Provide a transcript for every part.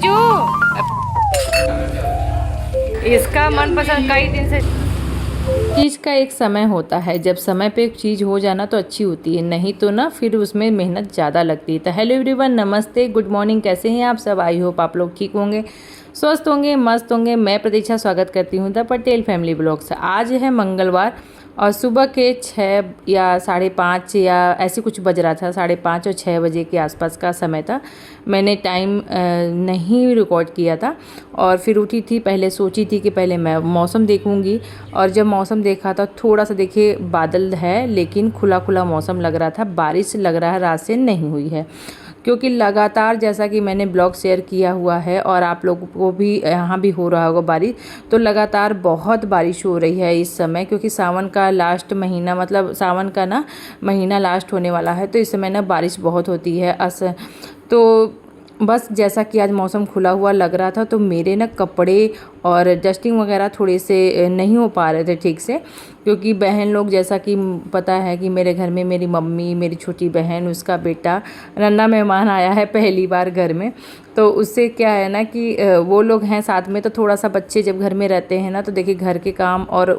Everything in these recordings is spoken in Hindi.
जीजू, इसका मनपसंद कई दिन से चीज़ का एक समय होता है। जब समय पे एक चीज़ हो जाना तो अच्छी होती है, नहीं तो ना फिर उसमें मेहनत ज़्यादा लगती है। तो हेलो एवरीवन, नमस्ते, गुड मॉर्निंग, कैसे हैं आप सब? आई होप आप लोग ठीक होंगे, स्वस्थ होंगे, मस्त होंगे। मैं प्रतीक्षा स्वागत करती हूँ द पटेल फैमिली ब्लॉग से। आज है मंगलवार और सुबह के 6 या 5:30 या ऐसे कुछ बज रहा था, 5:30 और 6 बजे के आसपास का समय था। मैंने टाइम नहीं रिकॉर्ड किया था और फिर उठी थी। पहले सोची थी कि पहले मैं मौसम देखूंगी, और जब मौसम देखा था थोड़ा सा देखिए बादल है, लेकिन खुला खुला मौसम लग रहा था। बारिश लग रहा है रात से नहीं हुई है, क्योंकि लगातार जैसा कि मैंने ब्लॉग शेयर किया हुआ है और आप लोगों को भी यहाँ भी हो रहा होगा बारिश, तो लगातार बहुत बारिश हो रही है इस समय। क्योंकि सावन का लास्ट महीना, मतलब सावन का ना महीना लास्ट होने वाला है, तो इस समय ना बारिश बहुत होती है। तो बस जैसा कि आज मौसम खुला हुआ लग रहा था, तो मेरे ना कपड़े और डस्टिंग वगैरह थोड़े से नहीं हो पा रहे थे ठीक से, क्योंकि बहन लोग, जैसा कि पता है कि मेरे घर में मेरी मम्मी, मेरी छोटी बहन, उसका बेटा नन्हा मेहमान आया है पहली बार घर में। तो उससे क्या है ना कि वो लोग हैं साथ में, तो थोड़ा सा बच्चे जब घर में रहते हैं ना, तो देखिए घर के काम और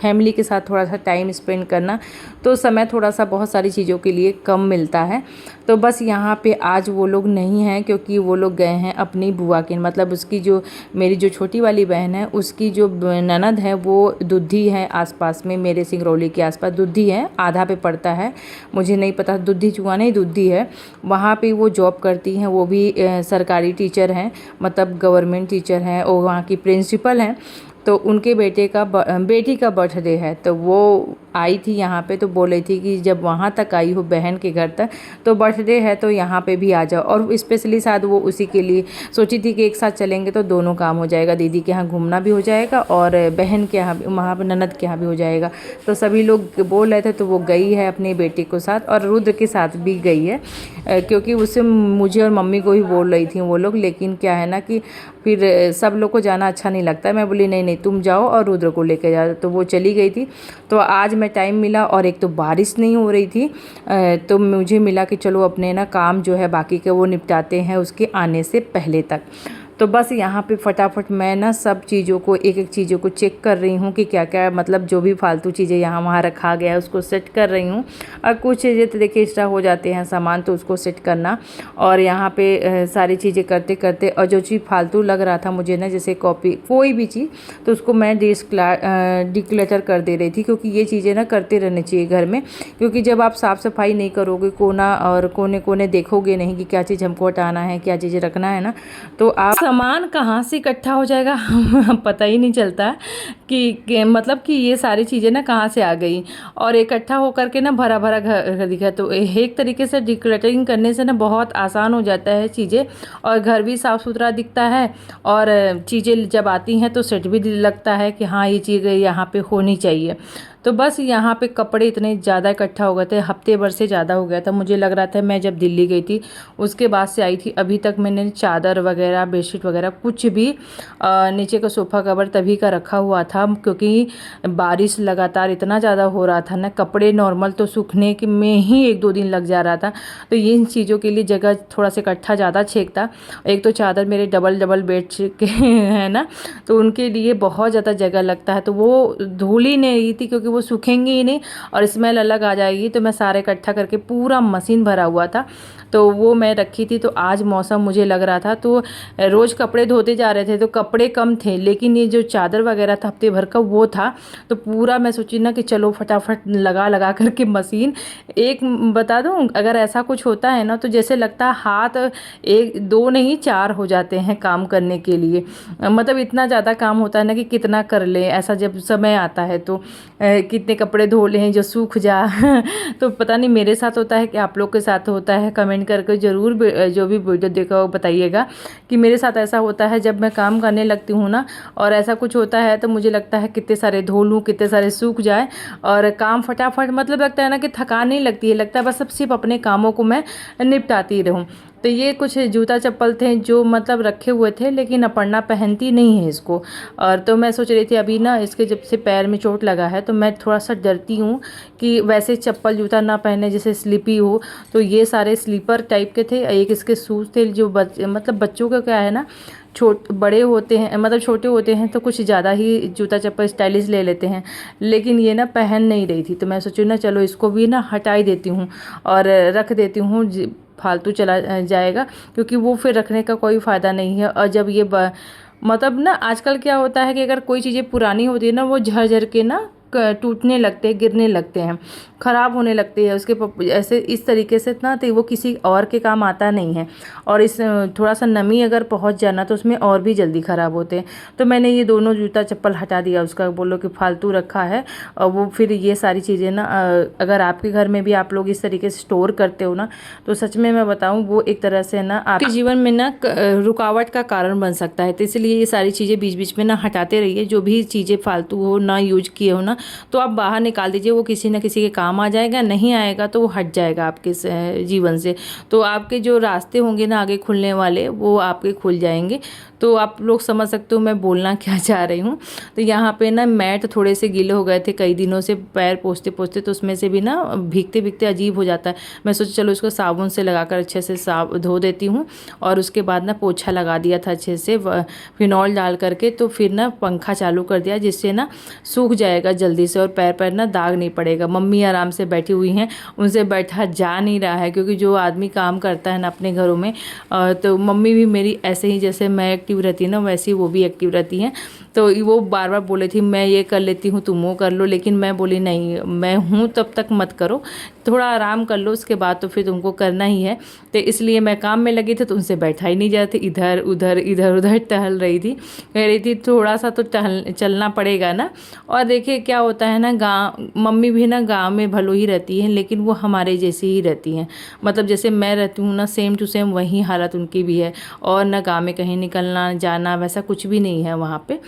फैमिली के साथ थोड़ा सा टाइम स्पेंड करना, तो समय थोड़ा सा बहुत सारी चीज़ों के लिए कम मिलता है। तो बस यहाँ पे आज वो लोग नहीं हैं, क्योंकि वो लोग गए हैं अपनी बुआ के, मतलब उसकी जो मेरी जो छोटी वाली बहन है, उसकी जो ननद है वो दुद्धि है आसपास में, मेरे सिंगरौली के आसपास दुद्धि है, आधा पे पड़ता है, मुझे नहीं पता दुद्धि चुआ नहीं दुद्धि है, वहाँ पे वो जॉब करती हैं। वो भी सरकारी टीचर हैं, मतलब गवर्नमेंट टीचर हैं, और वहाँ की प्रिंसिपल हैं। तो उनके बेटी का बर्थडे है, तो वो आई थी यहाँ पे, तो बोल रही थी कि जब वहाँ तक आई हो बहन के घर तक, तो बर्थडे है तो यहाँ पे भी आ जाओ। और स्पेशली शायद वो उसी के लिए सोची थी कि एक साथ चलेंगे तो दोनों काम हो जाएगा, दीदी के यहाँ घूमना भी हो जाएगा और बहन के यहाँ वहाँ पर ननद के यहाँ भी हो जाएगा। तो सभी लोग बोल रहे थे, तो वो गई है अपने बेटे के साथ, और रुद्र के साथ भी गई है, क्योंकि उससे मुझे और मम्मी को ही बोल रही थी वो लोग। लेकिन क्या है ना कि फिर सब लोग को जाना अच्छा नहीं लगता। मैं बोली नहीं नहीं तुम जाओ और रुद्र को लेके जाओ, तो वो चली गई थी। तो आज मैं टाइम मिला, और एक तो बारिश नहीं हो रही थी, तो मुझे मिला कि चलो अपने ना काम जो है बाकी के वो निपटाते हैं उसके आने से पहले तक। तो बस यहाँ पे फटाफट मैं ना सब चीज़ों को, एक एक चीज़ों को चेक कर रही हूँ कि क्या क्या, मतलब जो भी फालतू चीज़ें यहाँ वहाँ रखा गया है उसको सेट कर रही हूँ। और कुछ चीज़ें तो देखिए एक्स्ट्रा हो जाते हैं सामान, तो उसको सेट करना, और यहाँ पे सारी चीज़ें करते करते, और जो चीज़ फालतू लग रहा था मुझे ना, जैसे कॉपी कोई भी चीज़, तो उसको मैं डिक्लटर कर दे रही थी, क्योंकि ये चीज़ें ना करते रहनी चाहिए घर में। क्योंकि जब आप साफ़ सफाई नहीं करोगे, कोना और कोने कोने देखोगे नहीं कि क्या चीज़ हमको हटाना है, क्या चीज़ें रखना है ना, तो आप सामान कहाँ से इकट्ठा हो जाएगा पता ही नहीं चलता कि मतलब कि ये सारी चीज़ें ना कहाँ से आ गई, और इकट्ठा होकर के ना भरा भरा घर दिखा। तो एक तरीके से डिक्लटरिंग करने से ना बहुत आसान हो जाता है चीज़ें, और घर भी साफ़ सुथरा दिखता है, और चीज़ें जब आती हैं तो सेट भी लगता है कि हाँ ये चीज़ यहाँ पे होनी चाहिए। तो बस यहाँ पे कपड़े इतने ज़्यादा इकट्ठा हो गए थे, हफ्ते भर से ज़्यादा हो गया था। मुझे लग रहा था मैं जब दिल्ली गई थी उसके बाद से आई थी, अभी तक मैंने चादर वगैरह, बेडशीट वगैरह कुछ भी, नीचे का सोफ़ा कवर तभी का रखा हुआ था, क्योंकि बारिश लगातार इतना ज़्यादा हो रहा था ना, कपड़े नॉर्मल तो सूखने के में ही 1-2 दिन लग जा रहा था। तो इन चीज़ों के लिए जगह थोड़ा सा इकट्ठा ज़्यादा छेकता। एक तो चादर मेरे डबल डबल बेड के है ना, तो उनके लिए बहुत ज़्यादा जगह लगता है, तो वो धूल ही नहीं रही थी, क्योंकि वो सूखेंगी ही नहीं और स्मेल अलग आ जाएगी। तो मैं सारे इकट्ठा करके, पूरा मशीन भरा हुआ था, तो वो मैं रखी थी। तो आज मौसम मुझे लग रहा था, तो रोज़ कपड़े धोते जा रहे थे, तो कपड़े कम थे, लेकिन ये जो चादर वगैरह था हफ्ते भर का वो था। तो पूरा मैं सोची ना कि चलो फटाफट लगा लगा करके मशीन, एक बता दूं, अगर ऐसा कुछ होता है ना, तो जैसे लगता है हाथ 1-2 नहीं 4 हो जाते हैं काम करने के लिए। मतलब इतना ज़्यादा काम होता है ना कि कितना कर लें, ऐसा जब समय आता है तो कितने कपड़े धो लें जो सूख जा तो पता नहीं मेरे साथ होता है कि आप लोग के साथ होता है, कमेंट करके ज़रूर जो भी वीडियो देखा हो बताइएगा कि मेरे साथ ऐसा होता है। जब मैं काम करने लगती हूँ ना और ऐसा कुछ होता है, तो मुझे लगता है कितने सारे धो लूँ, कितने सारे सूख जाए, और काम फटाफट, मतलब लगता है ना कि थकान नहीं लगती है, लगता है बस अब सिर्फ अपने कामों को मैं निपटाती रहूँ। तो ये कुछ जूता चप्पल थे जो मतलब रखे हुए थे, लेकिन अपर्णा पहनती नहीं है इसको। और तो मैं सोच रही थी अभी ना इसके जब से पैर में चोट लगा है तो मैं थोड़ा सा डरती हूँ कि वैसे चप्पल जूता ना पहने जैसे स्लिपी हो। तो ये सारे स्लीपर टाइप के थे, एक इसके शूज़ थे जो मतलब बच्चों का क्या है ना, बड़े होते हैं मतलब छोटे होते हैं तो कुछ ज़्यादा ही जूता चप्पल स्टाइलिश ले लेते हैं, लेकिन ये ना पहन नहीं रही थी। तो मैं सोची ना चलो इसको भी ना हटा ही देती हूँ और रख देती हूँ, फालतू चला जाएगा, क्योंकि वो फिर रखने का कोई फ़ायदा नहीं है। और जब ये मतलब ना आजकल क्या होता है कि अगर कोई चीज़ें पुरानी होती है ना, वो झर झर के ना टूटने लगते हैं, गिरने लगते हैं, ख़राब होने लगते हैं उसके ऐसे इस तरीके से ना, तो वो किसी और के काम आता नहीं है। और इस थोड़ा सा नमी अगर पहुंच जाना तो उसमें और भी जल्दी ख़राब होते हैं। तो मैंने ये दोनों जूता चप्पल हटा दिया उसका, बोलो कि फालतू रखा है। और वो फिर ये सारी चीज़ें ना अगर आपके घर में भी आप लोग इस तरीके से स्टोर करते हो ना, तो सच में मैं बताऊँ वो एक तरह से ना आपके जीवन में ना रुकावट का कारण बन सकता है। तो इसलिए ये सारी चीज़ें बीच बीच में ना हटाते रहिए, जो भी चीज़ें फालतू हो ना यूज किए हो ना तो आप बाहर निकाल दीजिए, वो किसी न किसी के काम आ जाएगा, नहीं आएगा तो वो हट जाएगा आपके जीवन से। तो आपके जो रास्ते होंगे ना आगे खुलने वाले, वो आपके खुल जाएंगे। तो आप लोग समझ सकते हो मैं बोलना क्या चाह रही हूँ। तो यहाँ पे ना मैट थोड़े से गीले हो गए थे कई दिनों से पैर पोंछते पोंछते, तो उसमें से भी ना भीगते भीगते अजीब हो जाता है। मैं सोचा चलो इसको साबुन से लगाकर अच्छे से धो देती हूँ। और उसके बाद ना पोछा लगा दिया था अच्छे से फिनॉल डाल करके, तो फिर ना पंखा चालू कर दिया जिससे ना सूख जाएगा जल्दी से और पैर पैर ना दाग नहीं पड़ेगा। मम्मी आराम से बैठी हुई हैं, उनसे बैठा जा नहीं रहा है, क्योंकि जो आदमी काम करता है ना अपने घरों में, तो मम्मी भी मेरी ऐसे ही जैसे मैं एक्टिव रहती है ना वैसे ही वो भी एक्टिव रहती हैं। तो वो बार बार बोले थी मैं ये कर लेती हूँ तुम वो कर लो, लेकिन मैं बोली नहीं, मैं हूँ तब तक मत करो, थोड़ा आराम कर लो, उसके बाद तो फिर तुमको करना ही है। तो इसलिए मैं काम में लगी थी तो उनसे बैठा ही नहीं जाती, इधर उधर टहल रही थी, कह रही थी थोड़ा सा तो चलना पड़ेगा ना। और देखिए क्या होता है ना, गाँव मम्मी भी ना गाँव में भलो ही रहती हैं, लेकिन वो हमारे जैसी ही रहती हैं, मतलब जैसे मैं रहती हूँ ना सेम टू सेम वही हालत उनकी भी है। और ना गाँव में कहीं निकलना जाना वैसा कुछ भी नहीं है वहाँ पे,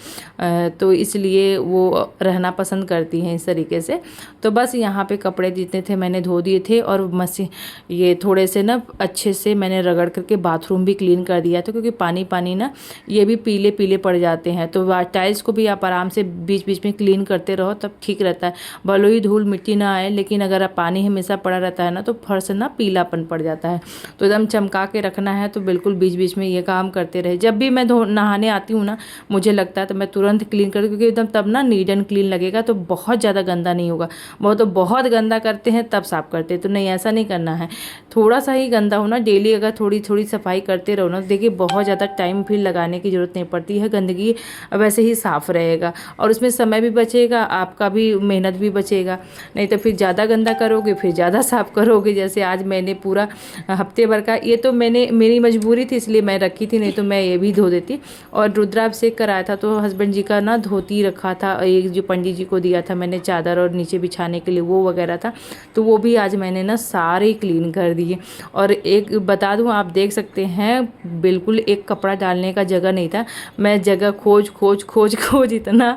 तो इसलिए वो रहना पसंद करती हैं इस तरीके से। तो बस यहाँ पे कपड़े जितने थे मैंने धो दिए थे, और मशीन ये थोड़े से ना अच्छे से मैंने रगड़ करके बाथरूम भी क्लीन कर दिया था, क्योंकि पानी पानी ना ये भी पीले पीले पड़ जाते हैं। तो टाइल्स को भी आप आराम से बीच बीच में क्लीन करते रहो तब ठीक रहता है, भले ही धूल मिट्टी ना आए, लेकिन अगर आप पानी हमेशा पड़ा रहता है ना तो फर्श ना पीलापन पड़ जाता है। तो एकदम चमका के रखना है, तो बिल्कुल बीच बीच में ये काम करते रहे। जब भी मैं नहाने आती हूँ ना मुझे लगता है तो मैं तुरंत क्लीन कर, क्योंकि एकदम तब ना नीट एंड क्लीन लगेगा, तो बहुत ज़्यादा गंदा नहीं होगा। वो तो बहुत गंदा करते हैं तब साफ़ करते हैं, तो नहीं ऐसा नहीं करना है, थोड़ा सा ही गंदा हो ना, डेली अगर थोड़ी थोड़ी सफाई करते रहो ना, देखिए बहुत ज़्यादा टाइम फिर लगाने की ज़रूरत नहीं पड़ती है, गंदगी वैसे ही साफ़ रहेगा और उसमें समय भी बचेगा, आपका भी मेहनत भी बचेगा। नहीं तो फिर ज़्यादा गंदा करोगे फिर ज़्यादा साफ़ करोगे, जैसे आज मैंने पूरा हफ्ते भर का, ये तो मेरी मजबूरी थी इसलिए मैं रखी थी, नहीं तो मैं ये भी धो देती। और रुद्राभिषेक कराया था तो हस्बैंड जी का ना धोती रखा था, एक जो पंडित जी को दिया था मैंने चादर और नीचे बिछाने के लिए वो वगैरह था, तो वो भी आज मैंने ना सारे क्लीन कर दिए। और एक बता दूं, आप देख सकते हैं बिल्कुल एक कपड़ा डालने का जगह नहीं था, मैं जगह खोज खोज खोज खोज इतना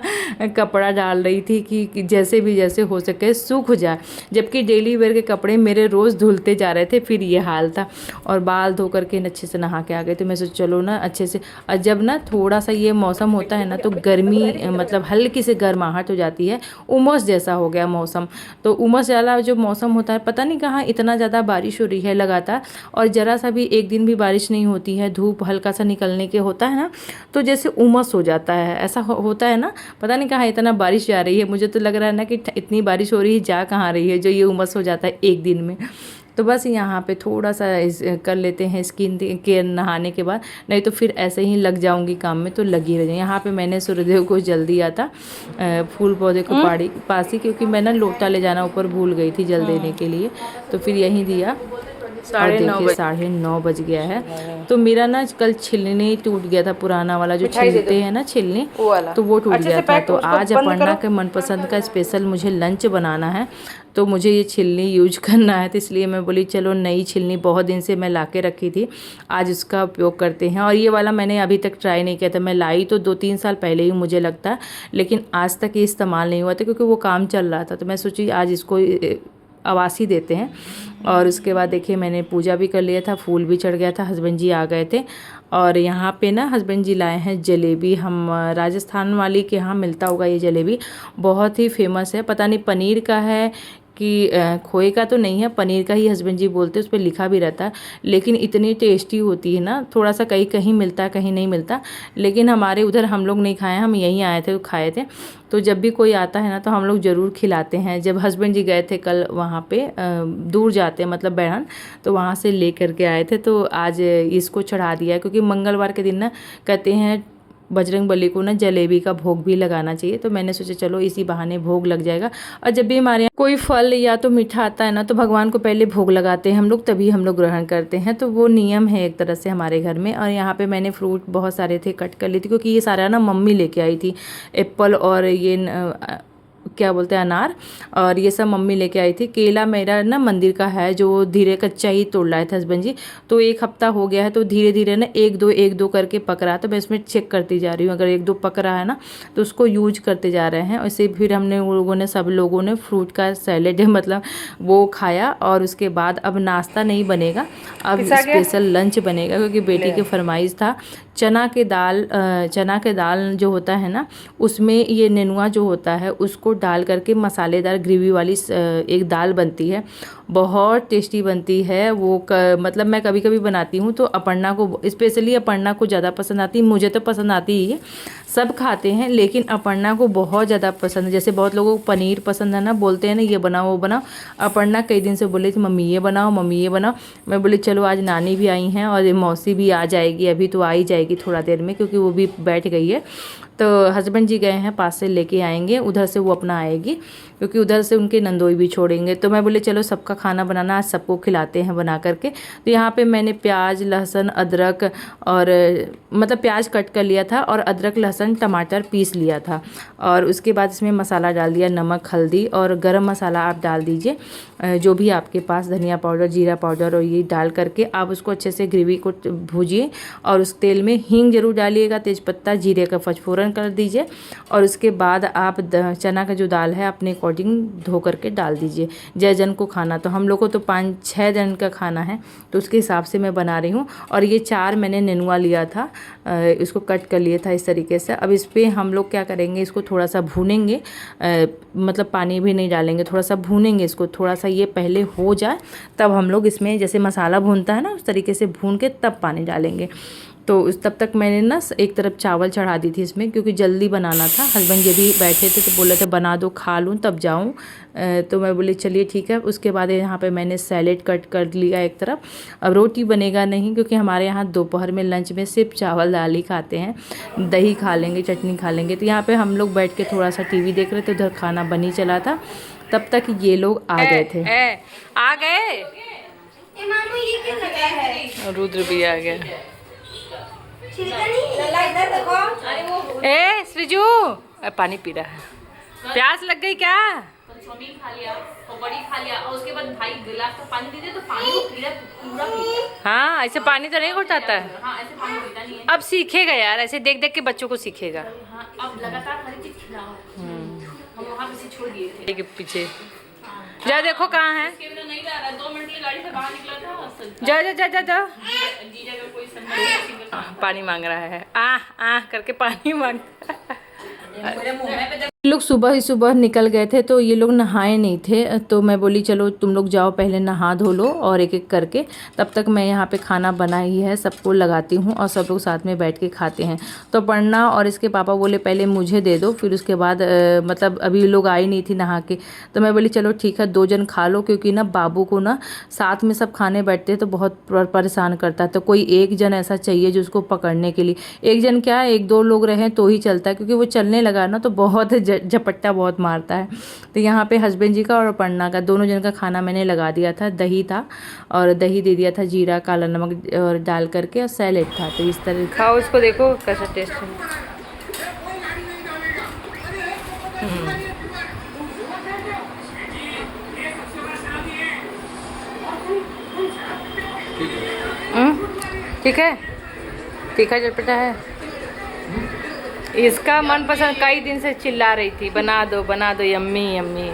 कपड़ा डाल रही थी कि जैसे भी जैसे हो सके सूख जाए, जबकि डेली वेयर के कपड़े मेरे रोज़ धुलते जा रहे थे, फिर ये हाल था। और बाल धो करके अच्छे से नहा के आ गए, तो मैं सोच चलो ना अच्छे से, और जब ना थोड़ा सा ये मौसम होता है ना तो गर्मी मतलब हल्की से गर्माहट हो जाती है, उमस जैसा हो गया मौसम। तो उमस वाला जो मौसम होता है, पता नहीं कहाँ इतना ज़्यादा बारिश हो रही है लगातार, और ज़रा सा भी एक दिन भी बारिश नहीं होती है, धूप हल्का सा निकलने के होता है ना तो जैसे उमस हो जाता है, ऐसा होता है ना, पता नहीं कहाँ इतना बारिश जा रही है, मुझे तो लग रहा है ना कि इतनी बारिश हो रही है जा कहाँ रही है जो ये उमस हो जाता है एक दिन में। तो बस यहाँ पे थोड़ा सा कर लेते हैं स्किन केयर नहाने के बाद, नहीं तो फिर ऐसे ही लग जाऊंगी काम में, तो लगी रह जाए। यहाँ पे मैंने सूर्यदेव को जल दिया था फूल पौधे को पास ही, क्योंकि मैं ना लोटा ले जाना ऊपर भूल गई थी जल देने के लिए, तो फिर यहीं दिया। और देखिए 9:30 बज गया है। तो मेरा ना कल छिलनी टूट गया था, पुराना वाला जो छिलते हैं ना छिलनी, तो वो टूट गया था। तो आज अपर्णा के मनपसंद का स्पेशल मुझे लंच बनाना है, तो मुझे ये छिलनी यूज करना है, तो इसलिए मैं बोली चलो नई छिलनी बहुत दिन से मैं ला के रखी थी, आज उसका उपयोग करते हैं। और ये वाला मैंने अभी तक ट्राई नहीं किया था, मैं लाई तो 2-3 साल पहले ही मुझे लगता है, लेकिन आज तक ये इस्तेमाल नहीं हुआ था क्योंकि वो काम चल रहा था। तो मैं सोची आज इसको आवासी देते हैं। और उसके बाद देखिए मैंने पूजा भी कर लिया था, फूल भी चढ़ गया था, हस्बैंड जी आ गए थे। और यहाँ पे ना हस्बैंड जी लाए हैं जलेबी। हम राजस्थान वाली के यहाँ मिलता होगा ये जलेबी, बहुत ही फेमस है। पता नहीं पनीर का है कि खोए का तो नहीं है, पनीर का ही हस्बैंड जी बोलते हैं, उस पर लिखा भी रहता है। लेकिन इतनी टेस्टी होती है ना, थोड़ा सा कहीं कहीं मिलता है कहीं नहीं मिलता। लेकिन हमारे उधर हम लोग नहीं खाए, हम यहीं आए थे तो खाए थे। तो जब भी कोई आता है ना तो हम लोग ज़रूर खिलाते हैं। जब हस्बैंड जी गए थे कल वहाँ पे दूर जाते हैं मतलब बैरन, तो वहाँ से ले करके आए थे। तो आज इसको चढ़ा दिया है, क्योंकि मंगलवार के दिन ना कहते हैं बजरंग बली को ना जलेबी का भोग भी लगाना चाहिए। तो मैंने सोचा चलो इसी बहाने भोग लग जाएगा। और जब भी हमारे यहाँ कोई फल या तो मीठा आता है ना तो भगवान को पहले भोग लगाते हैं हम लोग, तभी हम लोग ग्रहण करते हैं। तो वो नियम है एक तरह से हमारे घर में। और यहाँ पे मैंने फ्रूट बहुत सारे थे, कट कर ली थी, क्योंकि ये सारा ना मम्मी लेके आई थी। एप्पल और ये क्या बोलते हैं अनार, और ये सब मम्मी लेके आई थी। केला मेरा ना मंदिर का है, जो धीरे कच्चा ही तोड़ लाए थे हस्बैंड जी। तो 1 हफ्ता हो गया है, तो धीरे धीरे ना 1-2 करके पक रहा है। तो मैं इसमें चेक करती जा रही हूँ, अगर 1-2 पक रहा है ना तो उसको यूज करते जा रहे हैं। ऐसे फिर हमने सब लोगों ने फ्रूट का सैलेड मतलब वो खाया। और उसके बाद अब नाश्ता नहीं बनेगा, अब स्पेशल लंच बनेगा, क्योंकि बेटी की फरमाइश था। चना के दाल जो होता है ना, उसमें ये नेनुआ जो होता है उसको डाल करके मसालेदार ग्रेवी वाली एक दाल बनती है, बहुत टेस्टी बनती है वो। मतलब मैं कभी कभी बनाती हूँ तो अपर्णा को, स्पेशली अपर्णा को ज़्यादा पसंद आती है। मुझे तो पसंद आती ही है, सब खाते हैं, लेकिन अपर्णा को बहुत ज़्यादा पसंद है। जैसे बहुत लोगों को पनीर पसंद है ना, बोलते हैं ना ये बनाओ वो बनाओ। अपर्णा कई दिन से बोले थी मम्मी ये बनाओ, मम्मी ये बनाओ। मैं बोली चलो आज नानी भी आई हैं और मौसी भी आ जाएगी, अभी तो आ ही जाएगी थोड़ा देर में, क्योंकि वो भी बैठ गई है। तो हस्बैंड जी गए हैं, पास से लेके आएंगे, उधर से वो अपना आएगी, क्योंकि उधर से उनके नंदोई भी छोड़ेंगे। तो मैं बोले चलो सबका खाना बनाना, आज सबको खिलाते हैं बना करके। तो यहाँ पे मैंने प्याज लहसुन अदरक और मतलब प्याज कट कर लिया था, और अदरक लहसुन टमाटर पीस लिया था। और उसके बाद इसमें मसाला डाल दिया, नमक हल्दी और गरम मसाला आप डाल दीजिए, जो भी आपके पास, धनिया पाउडर जीरा पाउडर, और ये डाल करके आप उसको अच्छे से ग्रेवी को भूजिए। और उस तेल में हींग जरूर डालिएगा, तेज़पत्ता जीरे का पचफोरन कर दीजिए। और उसके बाद आप चना का जो दाल है अपने अकॉर्डिंग धो करके डाल दीजिए। जय जन को खाना, तो हम लोग को तो 5-6 जन का खाना है, तो उसके हिसाब से मैं बना रही हूँ। और ये 4 मैंने नेनुआ लिया था, इसको कट कर लिया था इस तरीके से। अब इस पर हम लोग क्या करेंगे, इसको थोड़ा सा भूनेंगे, मतलब पानी भी नहीं डालेंगे, थोड़ा सा भूनेंगे इसको, थोड़ा सा ये पहले हो जाए तब हम लोग इसमें जैसे मसाला भूनता है ना उस तरीके से भून के तब पानी डालेंगे। तो उस तब तक मैंने ना एक तरफ चावल चढ़ा दी थी इसमें, क्योंकि जल्दी बनाना था। हस्बैंड ये भी बैठे थे तो बोले थे बना दो खा लूँ तब जाऊँ। तो मैं बोली चलिए ठीक है। उसके बाद यहाँ पे मैंने सैलेड कट कर लिया एक तरफ। अब रोटी बनेगा नहीं, क्योंकि हमारे यहाँ दोपहर में लंच में सिर्फ चावल दाल ही खाते हैं, दही खा लेंगे चटनी खा लेंगे। तो यहाँ पर हम लोग बैठ के थोड़ा सा TV देख रहे थे, उधर खाना बन ही चला था। तब तक ये लोग आ गए थे। आ गए रुद्र भी आ गया। ए सृजू पानी पी रहा है, प्यास लग गई क्या? खा लिया और बड़ी खा लिया, और उसके बाद भाई गिलास का पानी दे दे तो पानी को पूरा पीता। हाँ ऐसे पानी तो नहीं घुटाता है। हाँ, ऐसे पानी पीता नहीं है। अब सीखेगा यार, ऐसे देख देख के बच्चों को सीखेगा। हाँ, अब लगातार हर चीज खिलाओ। हम वहाँ पे छोड़ दिए थे पीछे। जा देखो कहाँ है, नहीं जा रहा, 2 मिनट की गाड़ी से बाहर निकला था। जा जा जा जा जा, जीजा का कोई पानी मांग रहा है, आ करके पानी मांग लोग सुबह ही सुबह निकल गए थे, तो ये लोग नहाए नहीं थे। तो मैं बोली चलो तुम लोग जाओ पहले नहा धो लो, और एक एक करके तब तक मैं यहाँ पे खाना बना ही है, सबको लगाती हूँ और सब लोग साथ में बैठ के खाते हैं। तो पढ़ना और इसके पापा बोले पहले मुझे दे दो, फिर उसके बाद मतलब अभी लोग आई नहीं थी नहा के। तो मैं बोली चलो ठीक है 2 जन खा लो, क्योंकि ना बाबू को ना साथ में सब खाने बैठते हैं तो बहुत परेशान करता है। तो कोई एक जन ऐसा चाहिए जो उसको पकड़ने के लिए, एक जन क्या 1-2 लोग रहें तो ही चलता है, क्योंकि वो चलने लगा ना तो बहुत झपट्टा बहुत मारता है। तो यहाँ पे हस्बैंड जी का और पन्ना का दोनों जन का खाना मैंने लगा दिया था। दही था और दही दे दिया था, जीरा काला नमक और डाल करके, और सैलेड था। तो इस तरह खाओ इसको, देखो कैसा टेस्ट है। ठीक है, तीखा चटपटा है। इसका मनपसंद कई दिन से चिल्ला रही थी बना दो यम्मी यम्मी।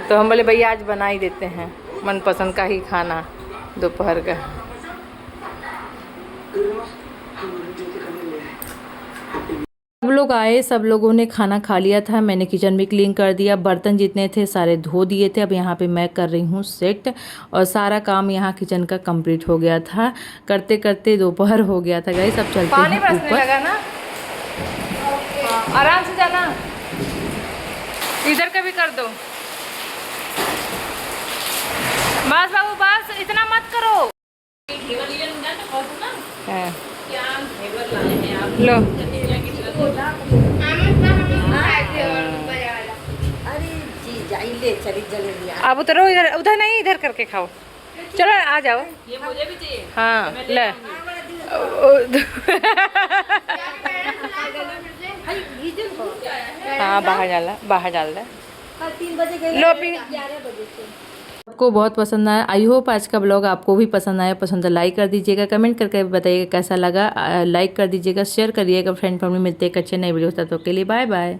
तो हम बोले भैया आज बना ही देते हैं मनपसंद का ही खाना दोपहर का। सब लोग आए, सब लोगों ने खाना खा लिया था। मैंने किचन भी क्लीन कर दिया, बर्तन जितने थे सारे धो दिए थे। अब यहाँ पे मैं कर रही हूँ सेट और सारा काम यहाँ किचन का कंप्लीट हो गया था। करते करते दोपहर हो गया था गाइस। अब चलते हैं ऊपर। लगा ना, आराम से जाना, इधर का भी कर दो। बस बाबू बस, इतना मत करो। लो अब उतरो, इधर उधर नहीं, इधर करके खाओ। चलो आ जाओ। ये मुझे भी चाहिए। हाँ ले। हाँ बाहर डाल दे। लो पी। आपको बहुत पसंद आया। आई होप आज का ब्लॉग आपको भी पसंद आया। पसंद है लाइक कर दीजिएगा, कमेंट करके बताइएगा कैसा लगा। लाइक कर दीजिएगा, शेयर करिएगा फ्रेंड फैमिली। मिलते हैं एक अच्छे नए वीडियो तक के लिए बाय बाय।